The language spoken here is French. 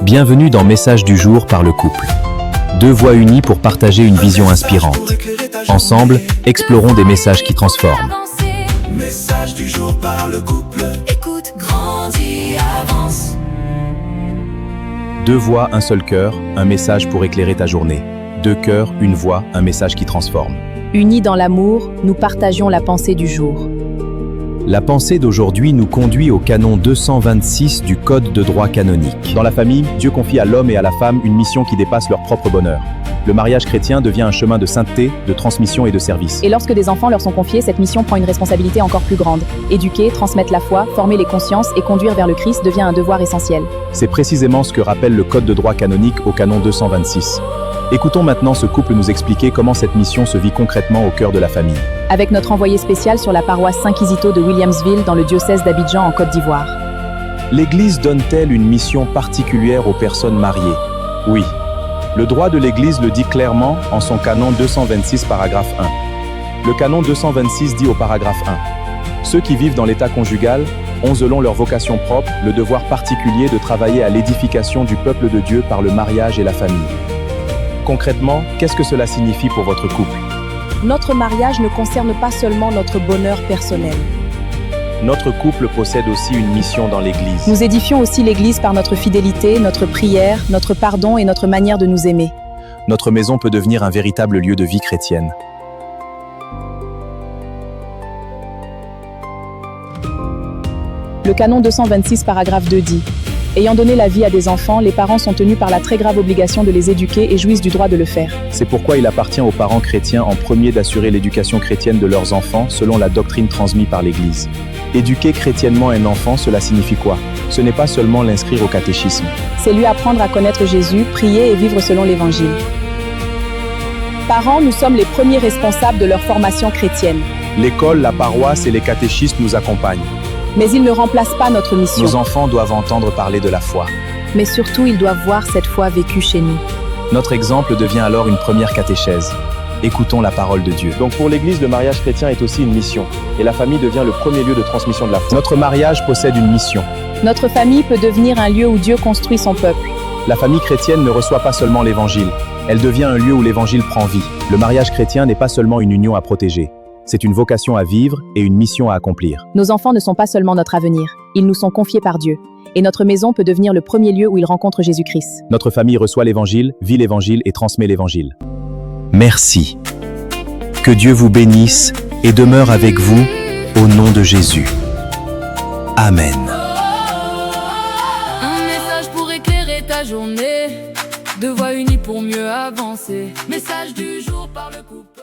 Bienvenue dans Message du jour par le couple. Deux voix unies pour partager une vision inspirante. Ensemble, explorons des messages qui transforment. Message du jour par le couple. Écoute, grandis, avance. Deux voix, un seul cœur, un message pour éclairer ta journée. Deux cœurs, une voix, un message qui transforme. Unis dans l'amour, nous partageons la pensée du jour. La pensée d'aujourd'hui nous conduit au canon 226 du Code de droit canonique. Dans la famille, Dieu confie à l'homme et à la femme une mission qui dépasse leur propre bonheur. Le mariage chrétien devient un chemin de sainteté, de transmission et de service. Et lorsque des enfants leur sont confiés, cette mission prend une responsabilité encore plus grande. Éduquer, transmettre la foi, former les consciences et conduire vers le Christ devient un devoir essentiel. C'est précisément ce que rappelle le Code de droit canonique au canon 226. Écoutons maintenant ce couple nous expliquer comment cette mission se vit concrètement au cœur de la famille. Avec notre envoyé spécial sur la paroisse Saint-Quisito de Williamsville dans le diocèse d'Abidjan en Côte d'Ivoire. L'Église donne-t-elle une mission particulière aux personnes mariées? Oui. Le droit de l'Église le dit clairement en son canon 226 paragraphe 1. Le canon 226 dit au paragraphe 1 « Ceux qui vivent dans l'état conjugal ont selon leur vocation propre le devoir particulier de travailler à l'édification du peuple de Dieu par le mariage et la famille. » Concrètement, qu'est-ce que cela signifie pour votre couple? Notre mariage ne concerne pas seulement notre bonheur personnel. Notre couple possède aussi une mission dans l'Église. Nous édifions aussi l'Église par notre fidélité, notre prière, notre pardon et notre manière de nous aimer. Notre maison peut devenir un véritable lieu de vie chrétienne. Le canon 226 paragraphe 2 dit « Ayant donné la vie à des enfants, les parents sont tenus par la très grave obligation de les éduquer et jouissent du droit de le faire. C'est pourquoi il appartient aux parents chrétiens en premier d'assurer l'éducation chrétienne de leurs enfants selon la doctrine transmise par l'Église. Éduquer chrétiennement un enfant, cela signifie quoi? Ce n'est pas seulement l'inscrire au catéchisme. C'est lui apprendre à connaître Jésus, prier et vivre selon l'Évangile. Parents, nous sommes les premiers responsables de leur formation chrétienne. L'école, la paroisse et les catéchistes nous accompagnent. Mais ils ne remplacent pas notre mission. Nos enfants doivent entendre parler de la foi. Mais surtout, ils doivent voir cette foi vécue chez nous. Notre exemple devient alors une première catéchèse. Écoutons la parole de Dieu. Donc pour l'Église, le mariage chrétien est aussi une mission. Et la famille devient le premier lieu de transmission de la foi. Notre mariage possède une mission. Notre famille peut devenir un lieu où Dieu construit son peuple. La famille chrétienne ne reçoit pas seulement l'Évangile. Elle devient un lieu où l'Évangile prend vie. Le mariage chrétien n'est pas seulement une union à protéger. C'est une vocation à vivre et une mission à accomplir. Nos enfants ne sont pas seulement notre avenir. Ils nous sont confiés par Dieu. Et notre maison peut devenir le premier lieu où ils rencontrent Jésus-Christ. Notre famille reçoit l'Évangile, vit l'Évangile et transmet l'Évangile. Merci. Que Dieu vous bénisse et demeure avec vous au nom de Jésus. Amen. Un message pour éclairer ta journée. Deux voix unies pour mieux avancer. Message du jour par le couple.